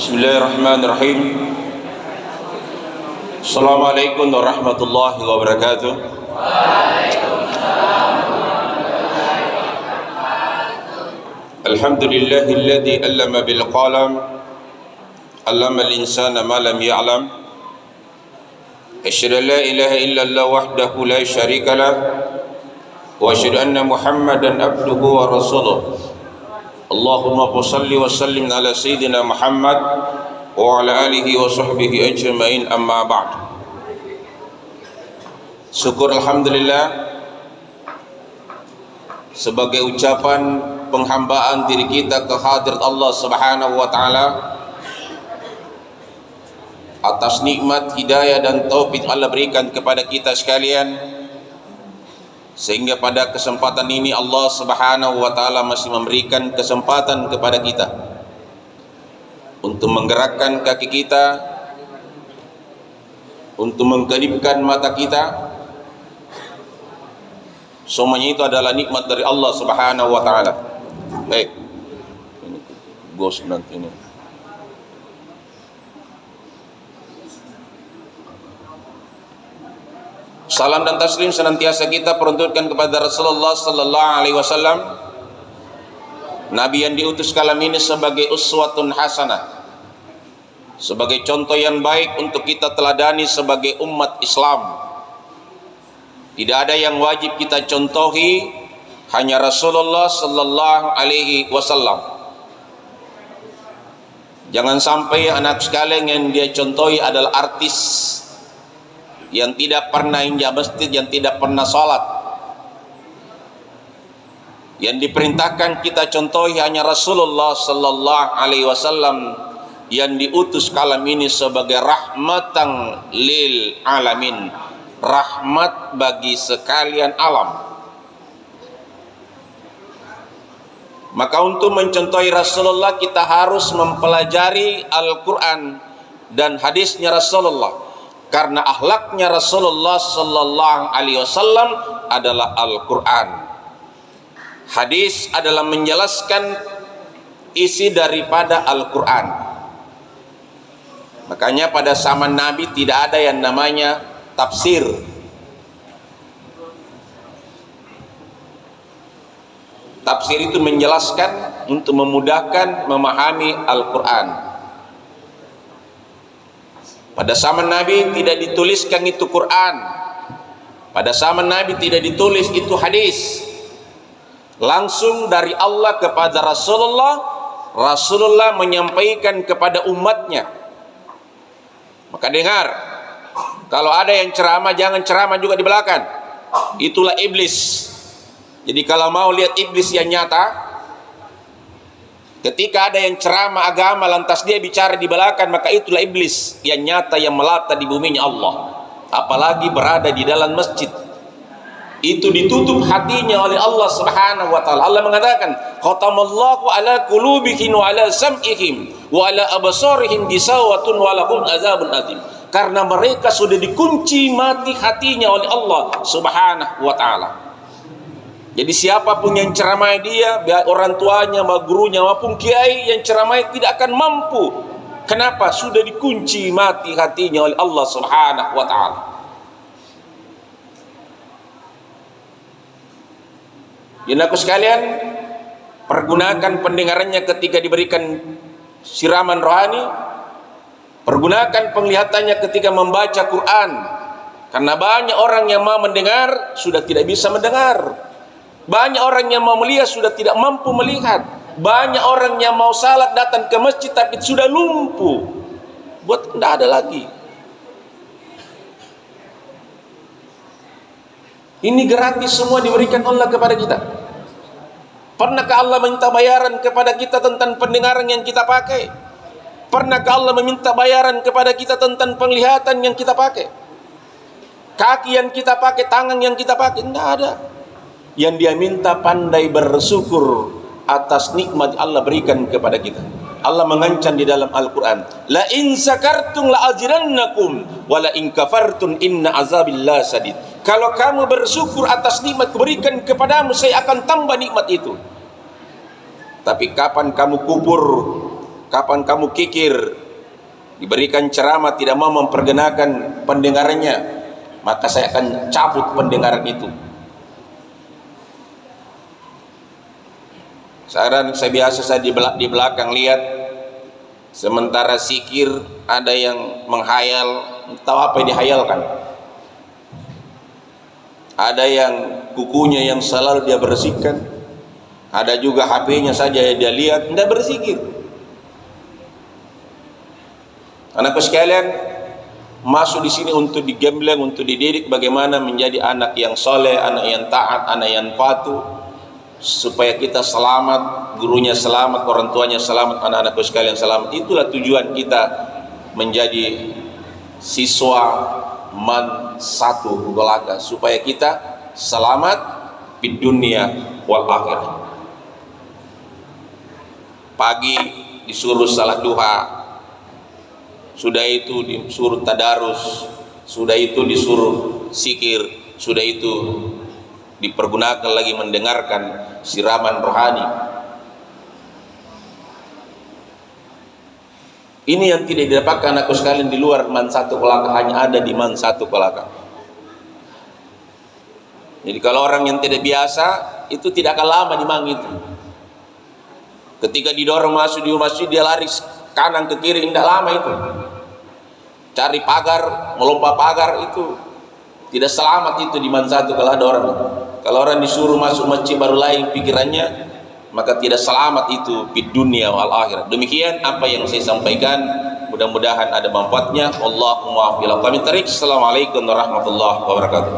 Bismillahirrahmanirrahim. Assalamualaikum warahmatullahi wabarakatuh. Alhamdulillahilladzi 'allama bil qalam 'allama al-insana ma lam ya'lam. Asyhadu an la ilaha illallah wahdahu la syarika lah wa asyhadu anna Muhammadan abduhu wa rasuluh. Allahumma shalli wa sallim ala sayyidina Muhammad wa ala alihi wa sahbihi ajma'in, amma ba'd. Syukur alhamdulillah sebagai ucapan penghambaan diri kita ke hadirat Allah Subhanahu wa taala atas nikmat hidayah dan taufik Allah berikan kepada kita sekalian, sehingga pada kesempatan ini Allah Subhanahu wa taala masih memberikan kesempatan kepada kita untuk menggerakkan kaki kita, untuk mengkedipkan mata kita. Semuanya itu adalah nikmat dari Allah Subhanahu wa taala. Baik. Ini ghost nanti ini. Salam dan taslim senantiasa kita peruntukkan kepada Rasulullah sallallahu alaihi wasallam, Nabi yang diutus kalam ini sebagai uswatun hasanah, sebagai contoh yang baik untuk kita teladani sebagai umat Islam. Tidak ada yang wajib kita contohi, hanya Rasulullah sallallahu alaihi wasallam. Jangan sampai anak sekalian yang dia contohi adalah artis yang tidak pernah injak masjid, yang tidak pernah sholat. Yang diperintahkan kita contohi hanya Rasulullah sallallahu alaihi wasallam yang diutus kalam ini sebagai rahmatan lil alamin, rahmat bagi sekalian alam. Maka untuk mencontohi Rasulullah kita harus mempelajari Al-Quran dan hadisnya Rasulullah, karena akhlaknya Rasulullah sallallahu alaihi wasallam adalah Al-Quran. Hadis adalah menjelaskan isi daripada Al-Quran. Makanya pada zaman Nabi tidak ada yang namanya tafsir. Tafsir itu menjelaskan untuk memudahkan memahami Al-Quran. Pada zaman Nabi tidak dituliskan itu Quran. Pada zaman Nabi tidak ditulis itu hadis. Langsung dari Allah kepada Rasulullah, Rasulullah menyampaikan kepada umatnya. Maka dengar, kalau ada yang ceramah jangan ceramah juga di belakang. Itulah iblis. Jadi kalau mau lihat iblis yang nyata, ketika ada yang ceramah agama lantas dia bicara di belakang, maka itulah iblis yang nyata yang melata di buminya Allah. Apalagi berada di dalam masjid, itu ditutup hatinya oleh Allah Subhanahu wa taala. Allah mengatakan, khatamallahu ala qulubihim wa ala sam'ihim wa ala absarihim gisawatun wa lahum azabun azim. Karena mereka sudah dikunci mati hatinya oleh Allah Subhanahu wa taala. Jadi siapapun yang ceramai dia, baik orang tuanya, gurunya maupun kiai yang ceramai, tidak akan mampu. Kenapa? Sudah dikunci mati hatinya oleh Allah Subhanahu wa taala. Jemaahku sekalian, pergunakan pendengarannya ketika diberikan siraman rohani, pergunakan penglihatannya ketika membaca Quran. Karena banyak orang yang mau mendengar sudah tidak bisa mendengar. Banyak orang yang mau melihat sudah tidak mampu melihat. Banyak orang yang mau salat datang ke masjid tapi sudah lumpuh. Buat tidak ada lagi. Ini gratis semua diberikan Allah kepada kita. Pernahkah Allah minta bayaran kepada kita tentang pendengaran yang kita pakai? Pernahkah Allah meminta bayaran kepada kita tentang penglihatan yang kita pakai? Kaki yang kita pakai, tangan yang kita pakai? Tidak ada. Yang dia minta pandai bersyukur atas nikmat Allah berikan kepada kita. Allah mengancam di dalam Al-Quran, la in sakartum la azidannakum wa la in kafartum inna azabillah sadid. Kalau kamu bersyukur atas nikmat berikan kepadamu, saya akan tambah nikmat itu. Tapi kapan kamu kufur, Kapan kamu kikir, diberikan ceramah tidak mau memperkenakan pendengarnya, maka saya akan cabut pendengaran itu. Sekarang saya biasa di belakang lihat, sementara zikir ada yang menghayal, tahu apa yang dihayalkan. Ada yang kukunya yang selalu dia bersihkan, ada juga HP-nya saja yang dia lihat, tidak berzikir. Anakku sekalian, masuk di sini untuk digembleng, untuk dididik bagaimana menjadi anak yang soleh, anak yang taat, anak yang patuh, supaya kita selamat, gurunya selamat, orang tuanya selamat, anak-anakku sekalian selamat. Itulah tujuan kita menjadi siswa man satu golaka, supaya kita selamat di dunia wal akhirah. Pagi disuruh salat duha, sudah itu disuruh tadarus, sudah itu disuruh zikir, sudah itu dipergunakan lagi mendengarkan siraman rohani. Ini yang tidak didapatkan anakku sekalian di luar man satu kolaka, hanya ada di man satu kolaka. Jadi kalau orang yang tidak biasa itu tidak akan lama di man itu. Ketika didorong masuk di masjid, dia lari kanan ke kiri, tidak lama itu. Cari pagar, melompat pagar, itu tidak selamat itu di man satu kalau ada orang. Kalau orang disuruh masuk masjid baru lain pikirannya, maka tidak selamat itu di dunia wal akhirat. Demikian apa yang saya sampaikan, mudah-mudahan ada manfaatnya. Allahumma wa'afil. Assalamualaikum warahmatullahi wabarakatuh.